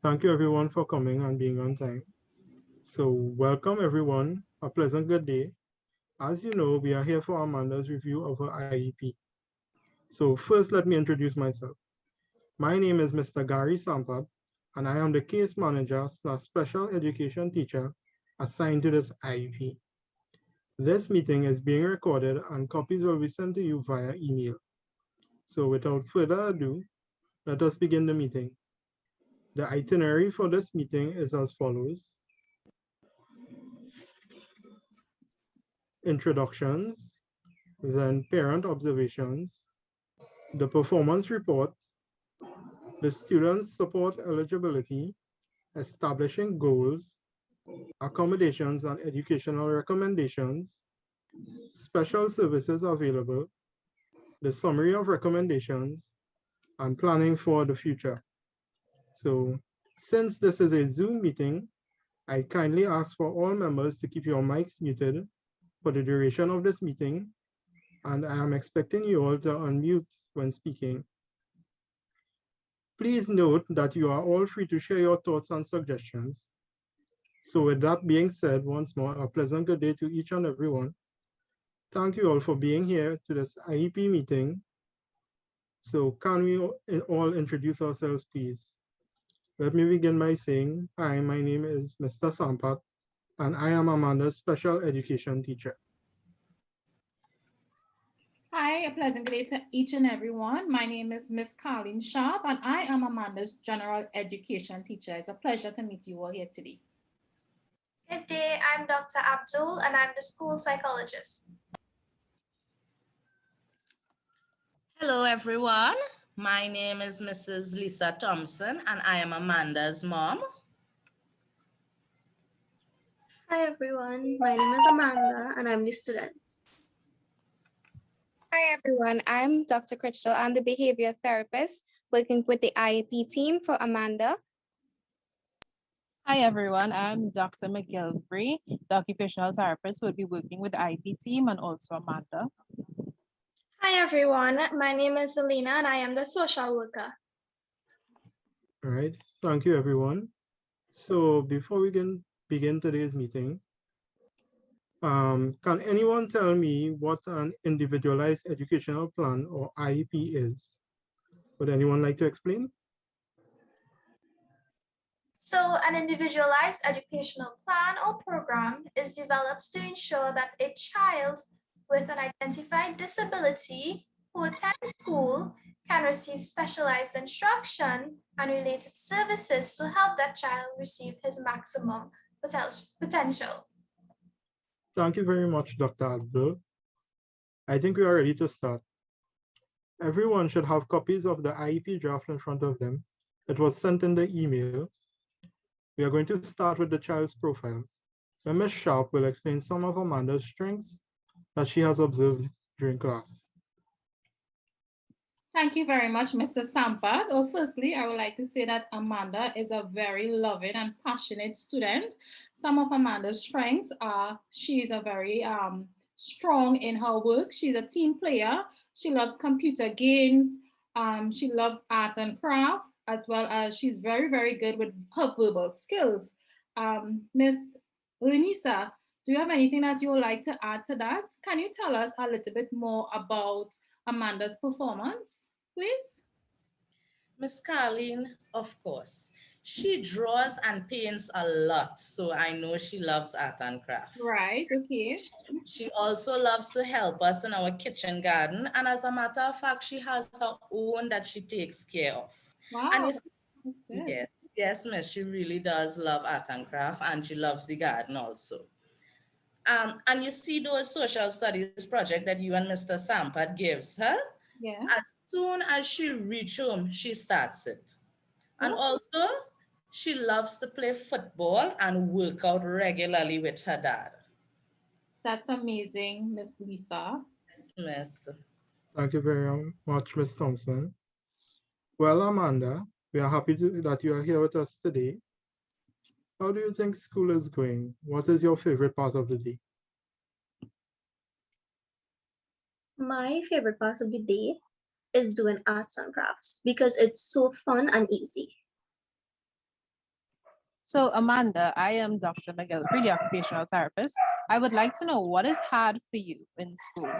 Thank you everyone for coming and being on time. So welcome everyone, a pleasant good day. As you know, we are here for Amanda's review of her IEP. So first, let me introduce myself. My name is Mr. Gary Sampad, and I am the case manager / special education teacher assigned to this IEP. This meeting is being recorded and copies will be sent to you via email. So without further ado, let us begin the meeting. The itinerary for this meeting is as follows. Introductions, then parent observations, the performance report, the students' support eligibility, establishing goals, accommodations and educational recommendations, special services available, the summary of recommendations, and planning for the future. So since this is a Zoom meeting, I kindly ask for all members to keep your mics muted for the duration of this meeting, and I am expecting you all to unmute when speaking. Please note that you are all free to share your thoughts and suggestions. So with that being said, once more, a pleasant good day to each and everyone. Thank you all for being here to this IEP meeting. So can we all introduce ourselves, please? Let me begin by saying, hi, my name is Mr. Sampat, and I am Amanda's special education teacher. Hi, a pleasant good day to each and everyone. My name is Miss Colleen Sharp, and I am Amanda's general education teacher. It's a pleasure to meet you all here today. Good day, I'm Dr. Abdul, and I'm the school psychologist. Hello, everyone. My name is Mrs. Lisa Thompson, and I am Amanda's mom. Hi, everyone. My name is Amanda, and I'm the student. Hi, everyone. I'm Dr. Crystal. I'm the behavior therapist working with the IEP team for Amanda. Hi, everyone. I'm Dr. McGilvery, the occupational therapist who will be working with the IEP team and also Amanda. Hi, everyone. My name is Selena, and I am the social worker. All right, thank you, everyone. So before we can begin today's meeting, can anyone tell me what an individualized educational plan or IEP is? Would anyone like to explain? So an individualized educational plan or program is developed to ensure that a child with an identified disability who attends school can receive specialized instruction and related services to help that child receive his maximum potential. Thank you very much, Dr. Abdul. I think we are ready to start. Everyone should have copies of the IEP draft in front of them. It was sent in the email. We are going to start with the child's profile. Then Ms. Sharp will explain some of Amanda's strengths that she has observed during class. Thank you very much, Mr. Sampad. Well, firstly, I would like to say that Amanda is a very loving and passionate student. Some of Amanda's strengths are she's a very strong in her work. She's a team player. She loves computer games. She loves art and craft, as well as she's very, very good with her verbal skills. Miss Lenisa, do you have anything that you would like to add to that? Can you tell us a little bit more about Amanda's performance, please? Miss Carleen, of course. She draws and paints a lot, so I know she loves art and craft. Right, okay. She also loves to help us in our kitchen garden, and as a matter of fact, she has her own that she takes care of. Wow, And that's good. yes, miss, she really does love art and craft, and she loves the garden also. And you see those social studies project that you and Mr. Sampad gives her? Yes. As soon as she reach home, she starts it. And Oh. also, she loves to play football and work out regularly with her dad. That's amazing, Miss Lisa. Yes, miss. Thank you very much, Ms. Thompson. Well, Amanda, we are happy that you are here with us today. How do you think school is going? What is your favorite part of the day? My favorite part of the day is doing arts and crafts because it's so fun and easy. So Amanda, I am Dr. McGillivray, the occupational therapist. I would like to know what is hard for you in school?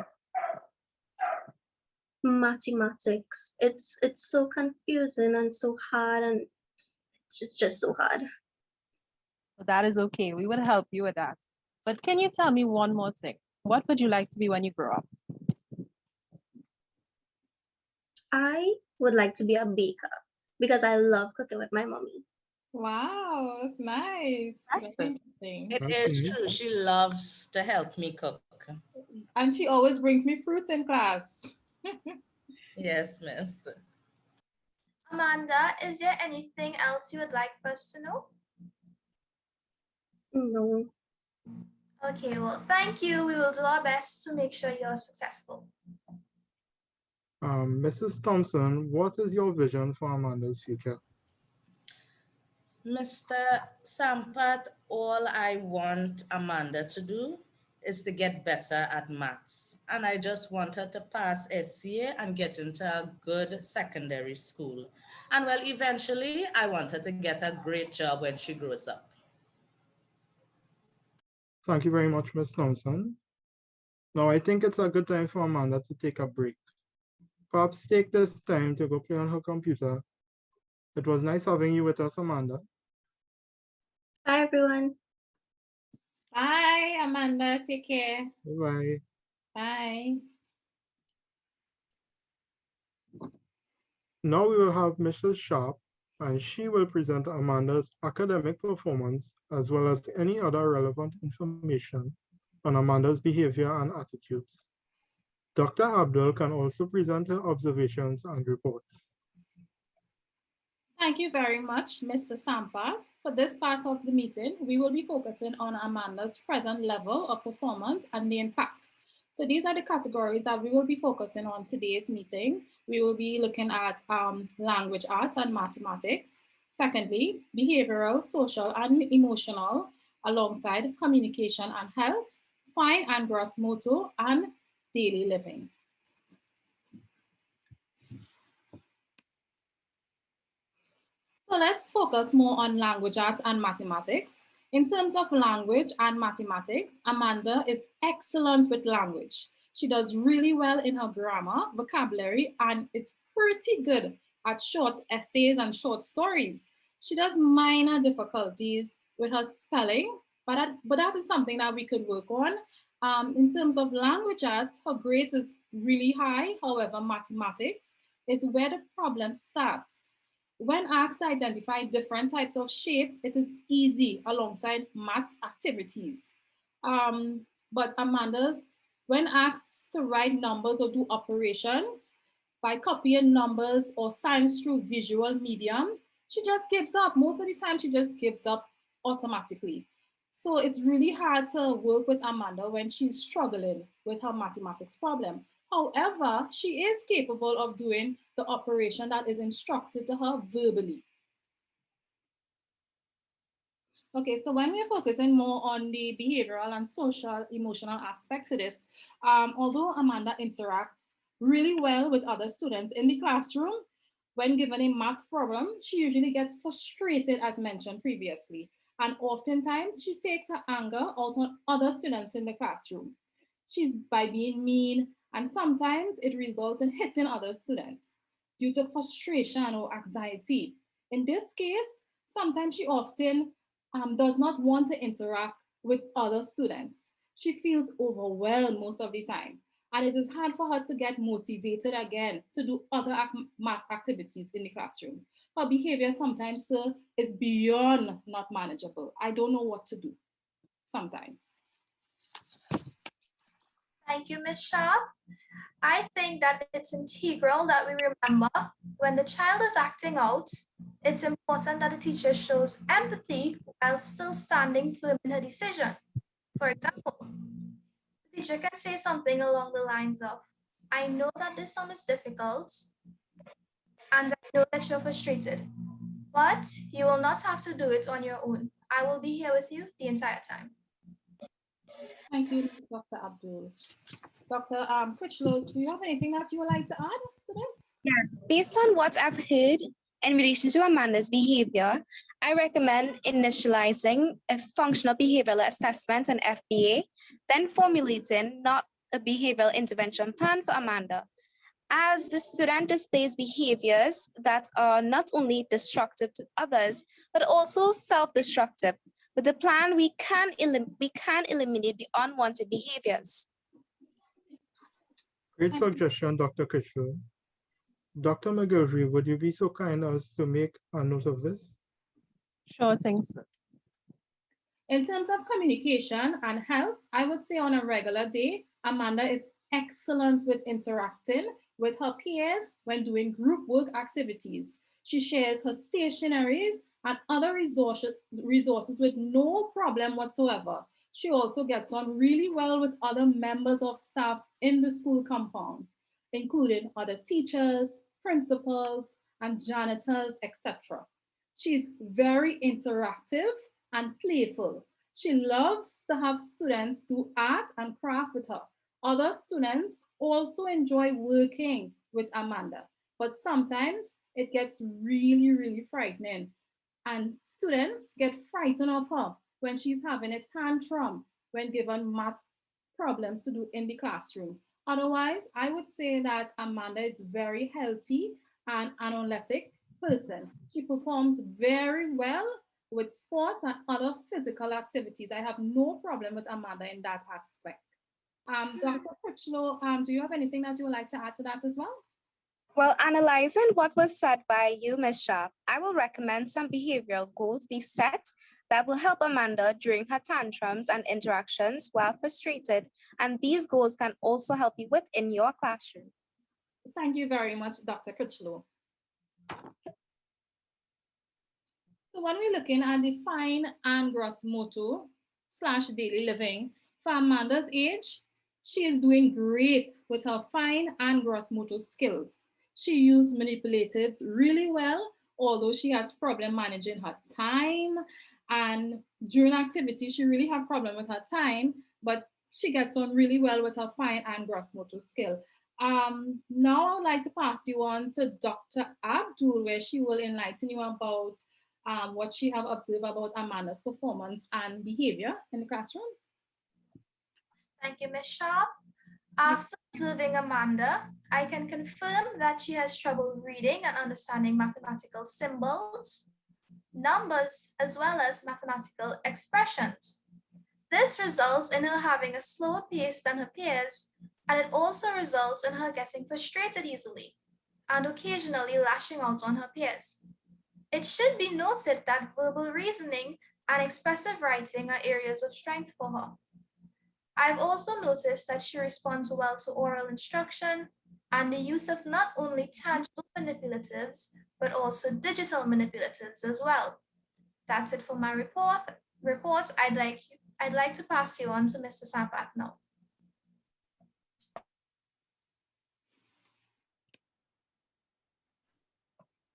Mathematics. It's so confusing and so hard, and it's just so hard. Well, that is okay. We will help you with that. But can you tell me one more thing? What would you like to be when you grow up? I would like to be a baker because I love cooking with my mommy. Wow, that's nice. That's Very it. interesting. It That's is nice. true. She loves to help me cook. And she always brings me fruits in class. Yes, miss. Amanda, is there anything else you would like for us to know? No. Okay, well, thank you. We will do our best to make sure you're successful. Mrs. Thompson, what is your vision for Amanda's future? Mr. Sampat, all I want Amanda to do is to get better at maths. And I just want her to pass SCA and get into a good secondary school. And well, eventually, I want her to get a great job when she grows up. Thank you very much, Ms. Thompson. Now, I think it's a good time for Amanda to take a break. Perhaps take this time to go play on her computer. It was nice having you with us, Amanda. Bye, everyone. Bye, Amanda. Take care. Bye. Bye. Now we will have Mrs. Sharp, and she will present Amanda's academic performance as well as any other relevant information on Amanda's behavior and attitudes. Dr. Abdul can also present her observations and reports. Thank you very much, Mr. Sampat. For this part of the meeting, we will be focusing on Amanda's present level of performance and the impact. So these are the categories that we will be focusing on today's meeting. We will be looking at language arts and mathematics. Secondly, behavioral, social, and emotional, alongside communication and health, fine and gross motor, and daily living. So let's focus more on language arts and mathematics. In terms of language and mathematics, Amanda is excellent with language. She does really well in her grammar, vocabulary, and is pretty good at short essays and short stories. She does minor difficulties with her spelling, but that is something that we could work on. In terms of language arts, her grades is really high. However, mathematics is where the problem starts. When asked to identify different types of shape, it is easy alongside math activities. But when asked to write numbers or do operations by copying numbers or signs through visual medium, she just gives up. Most of the time, she just gives up automatically. So it's really hard to work with Amanda when she's struggling with her mathematics problem. However, she is capable of doing the operation that is instructed to her verbally. Okay, so when we're focusing more on the behavioral and social emotional aspect to this, although Amanda interacts really well with other students in the classroom, when given a math problem, she usually gets frustrated, as mentioned previously, and oftentimes she takes her anger out on other students in the classroom. She's by being mean, and sometimes it results in hitting other students due to frustration or anxiety. In this case, sometimes she often does not want to interact with other students. She feels overwhelmed most of the time, and it is hard for her to get motivated again to do other math activities in the classroom. Her behavior sometimes is beyond not manageable. I don't know what to do sometimes. Thank you, Ms. Sharp. I think that it's integral that we remember when the child is acting out, it's important that the teacher shows empathy while still standing firm in her decision. For example, the teacher can say something along the lines of, I know that this sum is difficult, and I know that you're frustrated, but you will not have to do it on your own. I will be here with you the entire time. Thank you, Dr. Abdul. Dr. Critchlow, do you have anything that you would like to add to this? Yes, based on what I've heard In relation to Amanda's behavior, I recommend initializing a functional behavioral assessment and FBA, then formulating not a behavioral intervention plan for Amanda. As the student displays behaviors that are not only destructive to others, but also self-destructive, with the plan, we can eliminate the unwanted behaviors. Great suggestion, Dr. Critchlow. Dr. McGilvery, would you be so kind as to make a note of this? Sure thing, sir. In terms of communication and health, I would say on a regular day, Amanda is excellent with interacting with her peers when doing group work activities. She shares her stationaries and other resources with no problem whatsoever. She also gets on really well with other members of staff in the school compound, including other teachers, principals, and janitors, etc. She's very interactive and playful. She loves to have students do art and craft with her. Other students also enjoy working with Amanda, but sometimes it gets really, really frightening. And students get frightened of her when she's having a tantrum when given math problems to do in the classroom. Otherwise, I would say that Amanda is very healthy and analytic person. She performs very well with sports and other physical activities. I have no problem with Amanda in that aspect. Dr. Critchlow, do you have anything that you would like to add to that as well? Well, analyzing what was said by you, Ms. Sharp, I will recommend some behavioral goals be set that will help Amanda during her tantrums and interactions while frustrated. And these goals can also help you within your classroom. Thank you very much, Dr. Critchlow. So when we're looking at the fine and gross motor / daily living for Amanda's age, she is doing great with her fine and gross motor skills. She used manipulatives really well, although she has problem managing her time. And during activity, she really have problem with her time, but she gets on really well with her fine and gross motor skill. Now I would like to pass you on to Dr. Abdul, where she will enlighten you about what she have observed about Amanda's performance and behavior in the classroom. Thank you, Ms. Sharp. After observing Amanda, I can confirm that she has trouble reading and understanding mathematical symbols, numbers, as well as mathematical expressions. This results in her having a slower pace than her peers, and it also results in her getting frustrated easily and occasionally lashing out on her peers. It should be noted that verbal reasoning and expressive writing are areas of strength for her. I've also noticed that she responds well to oral instruction and the use of not only tangible manipulatives, but also digital manipulatives as well. That's it for my report. I'd like to pass you on to Mr. Sampath now.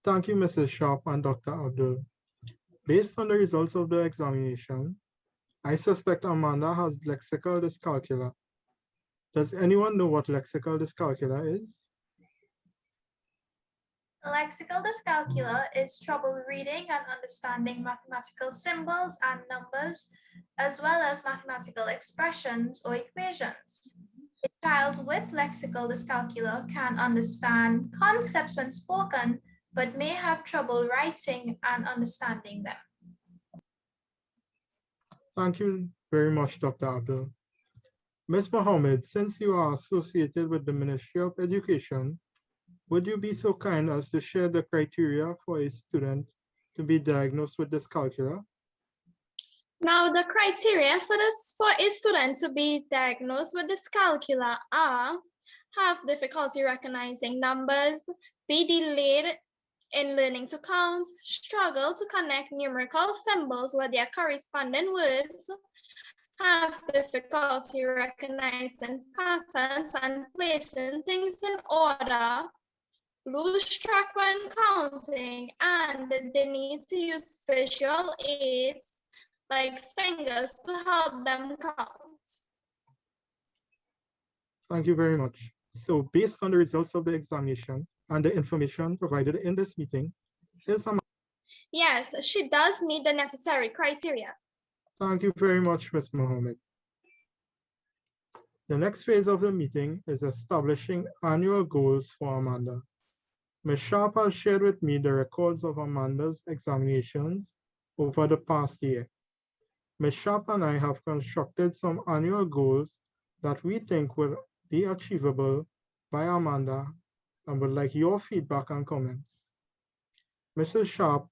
Thank you, Mrs. Sharp and Dr. Abdul. Based on the results of the examination, I suspect Amanda has lexical dyscalculia. Does anyone know what lexical dyscalculia is? Lexical dyscalculia is trouble reading and understanding mathematical symbols and numbers, as well as mathematical expressions or equations. A child with lexical dyscalculia can understand concepts when spoken, but may have trouble writing and understanding them. Thank you very much, Dr. Abdul. Ms. Mohammed, since you are associated with the Ministry of Education, would you be so kind as to share the criteria for a student to be diagnosed with dyscalculia? Now, the criteria for a student to be diagnosed with dyscalculia are have difficulty recognizing numbers, be delayed in learning to count, struggle to connect numerical symbols with their corresponding words, have difficulty recognizing patterns and placing things in order, lose track when counting, and they need to use visual aids like fingers to help them count. Thank you very much. So based on the results of the examination and the information provided in this meeting, Yes, Yes, she does meet the necessary criteria. thank you very much, Ms. Mohammed. The next phase of the meeting is establishing annual goals for Amanda. Ms. Sharp has shared with me the records of Amanda's examinations over the past year. Ms. Sharp and I have constructed some annual goals that we think will be achievable by Amanda and would like your feedback and comments. Mrs. Sharp,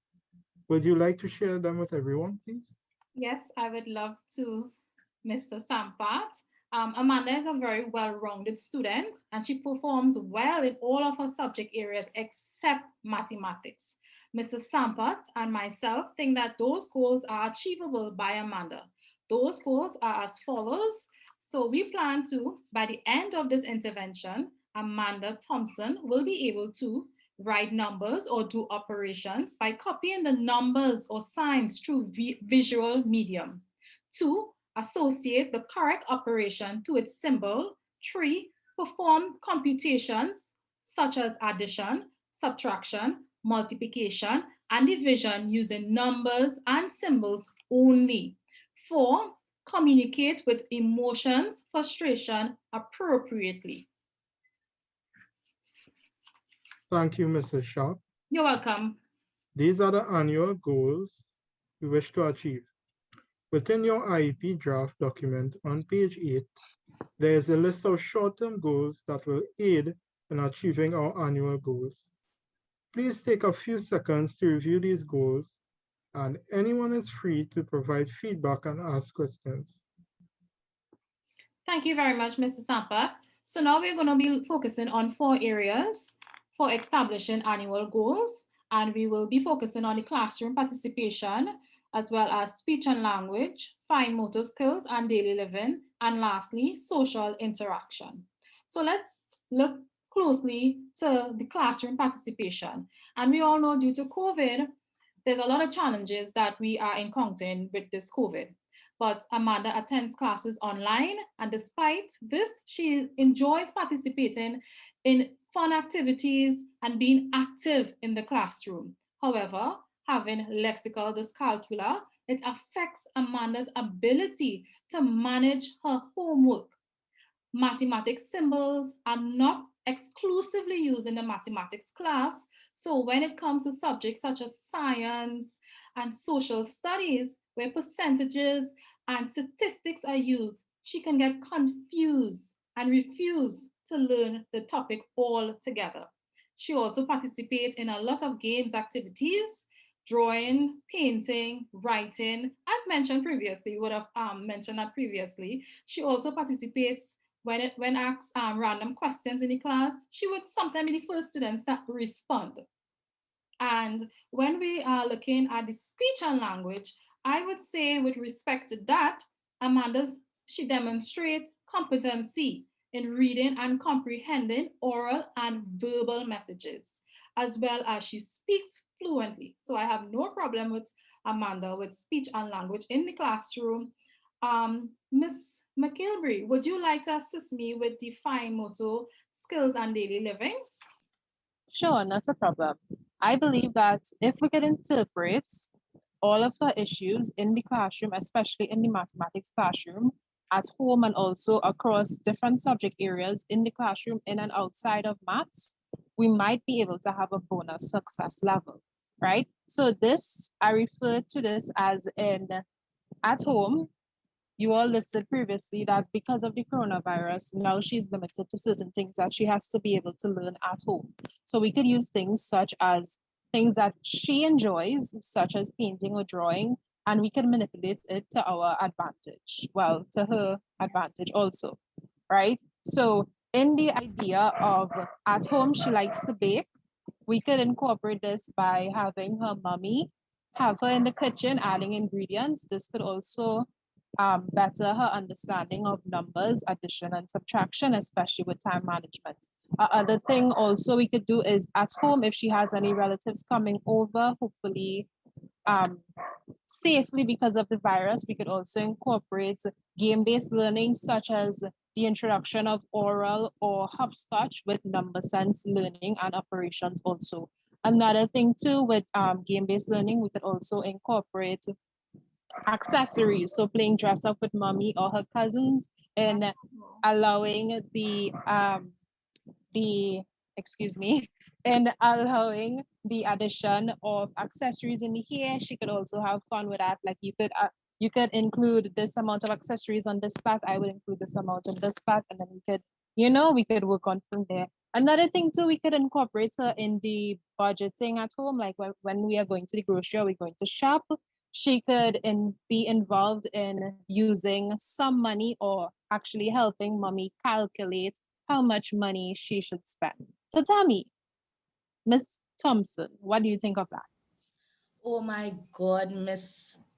would you like to share them with everyone, please? Yes, I would love to, Mr. Sampat. Amanda is a very well-rounded student and she performs well in all of her subject areas except mathematics. Mr. Sampat and myself think that those goals are achievable by Amanda. Those goals are as follows. So we plan to, by the end of this intervention, Amanda Thompson will be able to write numbers or do operations by copying the numbers or signs through visual medium. 2, associate the correct operation to its symbol. 3, perform computations such as addition, subtraction, multiplication, and division using numbers and symbols only. 4, communicate with emotions, frustration appropriately. Thank you, Mrs. Sharp. You're welcome. These are the annual goals we wish to achieve. Within your IEP draft document on page 8, there is a list of short-term goals that will aid in achieving our annual goals. Please take a few seconds to review these goals, and anyone is free to provide feedback and ask questions. Thank you very much, Mr. Sampat. So now we're going to be focusing on 4 areas for establishing annual goals, and we will be focusing on the classroom participation, as well as speech and language, fine motor skills and daily living, and lastly, social interaction. So let's look closely to the classroom participation. And we all know due to COVID, there's a lot of challenges that we are encountering with this COVID. But Amanda attends classes online, and despite this, she enjoys participating in fun activities and being active in the classroom. However, having lexical dyscalculia, it affects Amanda's ability to manage her homework. Mathematics symbols are not exclusively used in the mathematics class. So when it comes to subjects such as science and social studies, where percentages and statistics are used, she can get confused and refuse to learn the topic altogether. She also participates in a lot of games activities, drawing, painting, writing. As mentioned previously, we would have mentioned that previously. She also participates when asked random questions in the class. She would sometimes be the first students that respond. And when we are looking at the speech and language, I would say with respect to that, she demonstrates competency in reading and comprehending oral and verbal messages, as well as she speaks fluently. So I have no problem with Amanda with speech and language in the classroom. Miss McKilbury, would you like to assist me with the fine motor skills and daily living? Sure, not a problem. I believe that if we can interpret all of her issues in the classroom, especially in the mathematics classroom, at home and also across different subject areas in the classroom, in and outside of maths, we might be able to have a bonus success level, right? So this, I refer to this as in at home. You all listed previously that because of the coronavirus, now she's limited to certain things that she has to be able to learn at home. So we could use things such as things that she enjoys, such as painting or drawing, and we can manipulate it to our advantage. Well, to her advantage also, right? So in the idea of at home, she likes to bake, we could incorporate this by having her mommy have her in the kitchen adding ingredients. This could also better her understanding of numbers, addition and subtraction, especially with time management. Other thing also we could do is at home, if she has any relatives coming over, hopefully safely because of the virus, we could also incorporate game-based learning such as the introduction of oral or hopscotch with number sense learning and operations also. Another thing too with game-based learning, we could also incorporate accessories. So playing dress up with mommy or her cousins and allowing the excuse me and allowing the addition of accessories in here. She could also have fun with that. Like you could include this amount of accessories on this part. I would include this amount on this part, and then we could work on from there. Another thing too, we could incorporate her in the budgeting at home. Like when we are going to the grocery, or we're going to shop, she could be involved in using some money or actually helping mommy calculate how much money she should spend. So tell me, Miss Thompson, what do you think of that? Oh my God,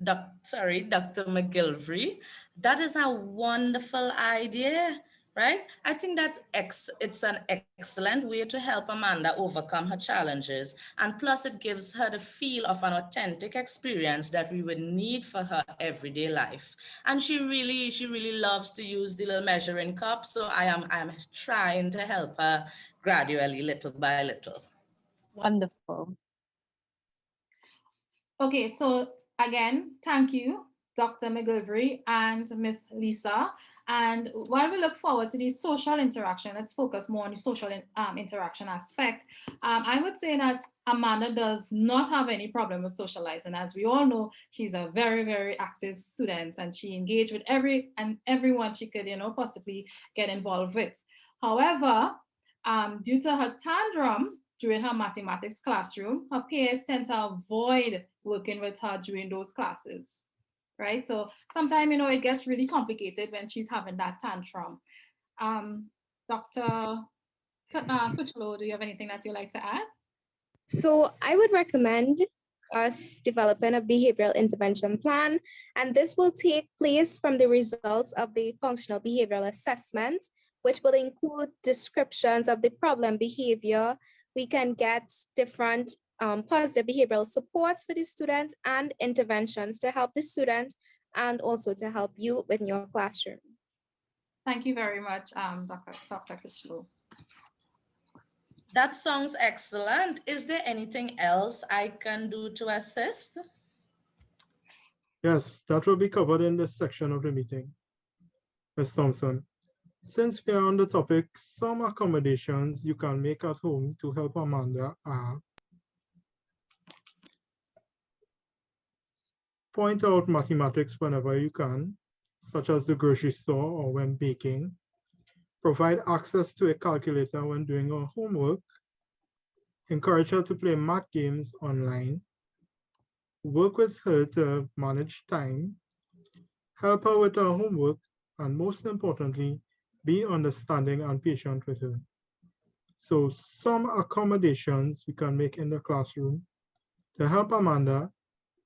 Dr. McGilvery, that is a wonderful idea, right? I think it's an excellent way to help Amanda overcome her challenges. And plus it gives her the feel of an authentic experience that we would need for her everyday life. And she really loves to use the little measuring cup. So I'm trying to help her gradually, little by little. Wonderful. Okay, so again, thank you, Dr. McGilvery and Miss Lisa. And while we look forward to the social interaction, let's focus more on the social interaction aspect. I would say that Amanda does not have any problem with socializing. As we all know, she's a very, very active student, and she engaged with everyone she could, possibly get involved with. However, due to her tantrum during her mathematics classroom, her peers tend to avoid working with her during those classes, right? So sometimes, it gets really complicated when she's having that tantrum. Dr. Kuchlo, do you have anything that you'd like to add? So I would recommend us developing a behavioral intervention plan, and this will take place from the results of the functional behavioral assessment, which will include descriptions of the problem behavior. We can get different positive behavioral supports for the student and interventions to help the student and also to help you within your classroom. Thank you very much, Dr. Kuchlo. That sounds excellent. Is there anything else I can do to assist? Yes, that will be covered in this section of the meeting. Ms. Thompson, since we are on the topic, some accommodations you can make at home to help Amanda are point out mathematics whenever you can, such as the grocery store or when baking. Provide access to a calculator when doing her homework. Encourage her to play math games online. Work with her to manage time. Help her with her homework, and most importantly, be understanding and patient with her. So some accommodations we can make in the classroom to help Amanda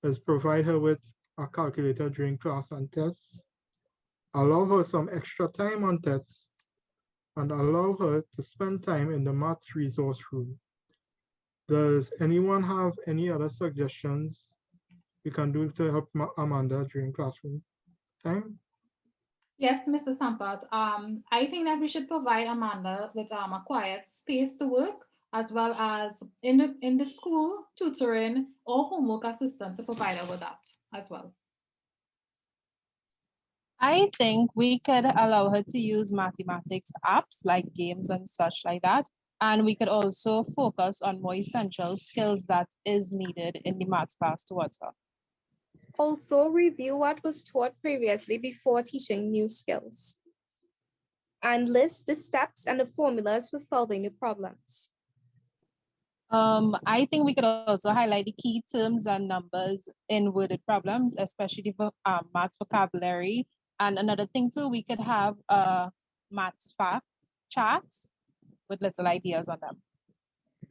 is provide her with a calculator during class and tests, allow her some extra time on tests, and allow her to spend time in the math resource room. Does anyone have any other suggestions we can do to help Amanda during classroom time? Yes, Mr. Sampert. I think that we should provide Amanda with a quiet space to work, as well as in the school tutoring or homework assistant to provide her with that as well. I think we could allow her to use mathematics apps like games and such like that. And we could also focus on more essential skills that is needed in the maths class towards her. Also, review what was taught previously before teaching new skills. And list the steps and the formulas for solving the problems. I think we could also highlight the key terms and numbers in worded problems, especially for maths vocabulary. And another thing too, we could have maths fact charts with little ideas on them.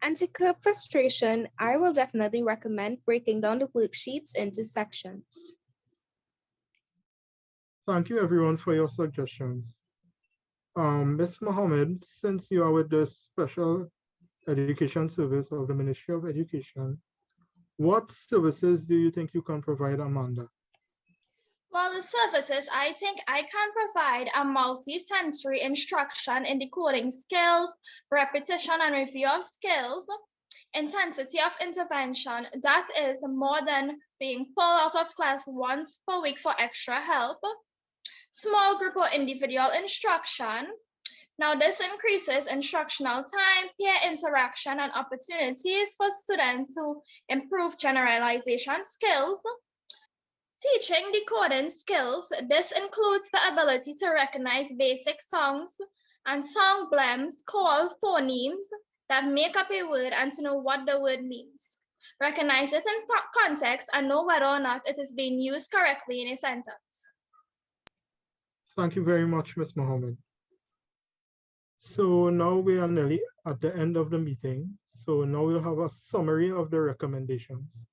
And to curb frustration, I will definitely recommend breaking down the worksheets into sections. Thank you everyone for your suggestions. Ms. Mohammed, since you are with the Special Education Service of the Ministry of Education, what services do you think you can provide Amanda? Well, the services, I think I can provide a multi-sensory instruction in the coding skills, repetition and review of skills, intensity of intervention, that is more than being pulled out of class once per week for extra help, small group or individual instruction. Now this increases instructional time, peer interaction, and opportunities for students to improve generalization skills. Teaching decoding skills, this includes the ability to recognize basic sounds and song blends called phonemes that make up a word and to know what the word means. Recognize it in context and know whether or not it is being used correctly in a sentence. Thank you very much, Ms. Mohammed. So now we are nearly at the end of the meeting. So now we'll have a summary of the recommendations.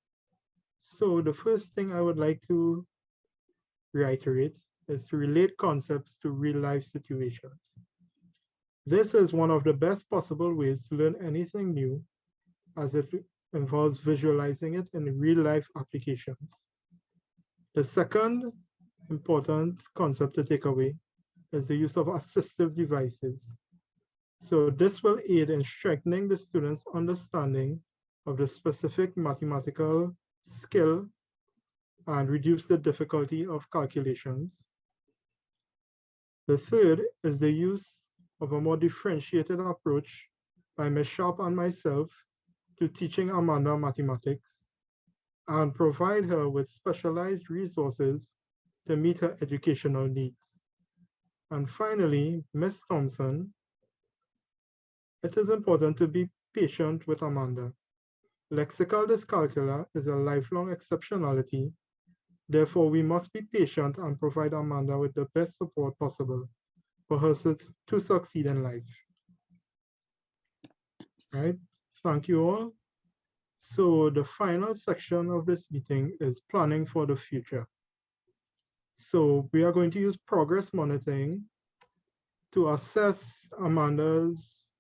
So the first thing I would like to reiterate is to relate concepts to real life situations. This is one of the best possible ways to learn anything new, as it involves visualizing it in real life applications. The second important concept to take away is the use of assistive devices. So this will aid in strengthening the students' understanding of the specific mathematical skill and reduce the difficulty of calculations. The third is the use of a more differentiated approach by Ms. Sharp and myself to teaching Amanda mathematics and provide her with specialized resources to meet her educational needs. And finally, Ms. Thompson, it is important to be patient with Amanda. Lexical dyscalculia is a lifelong exceptionality. Therefore, we must be patient and provide Amanda with the best support possible for her to succeed in life. Right? Thank you all. So the final section of this meeting is planning for the future. So we are going to use progress monitoring to assess Amanda's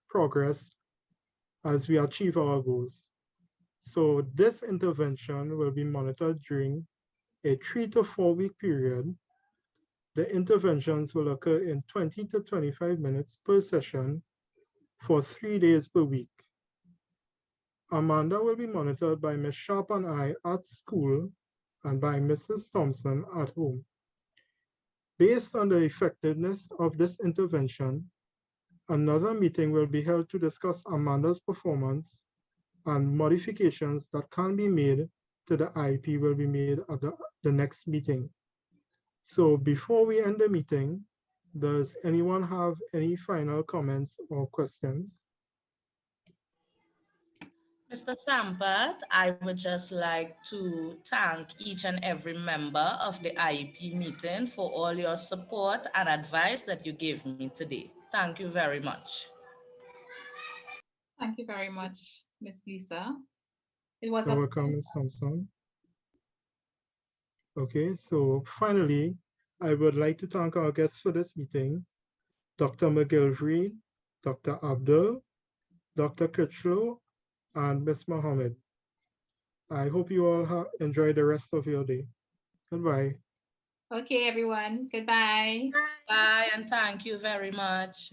progress as we achieve our goals. So this intervention will be monitored during a 3 to 4 week period. The interventions will occur in 20 to 25 minutes per session for 3 days per week. Amanda will be monitored by Ms. Sharp and I at school and by Mrs. Thompson at home. Based on the effectiveness of this intervention, another meeting will be held to discuss Amanda's performance, and modifications that can be made to the IEP will be made at the next meeting. So before we end the meeting, does anyone have any final comments or questions? Mr. Sampath, I would just like to thank each and every member of the IEP meeting for all your support and advice that you gave me today. Thank you very much. Thank you very much, Ms. Lisa. It was You're welcome, Ms. Thompson. Okay, so finally, I would like to thank our guests for this meeting, Dr. McGilvery, Dr. Abdul, Dr. Critchlow, and Ms. Mohammed. I hope you all enjoy the rest of your day. Goodbye. Okay, everyone. Goodbye. Bye, and thank you very much.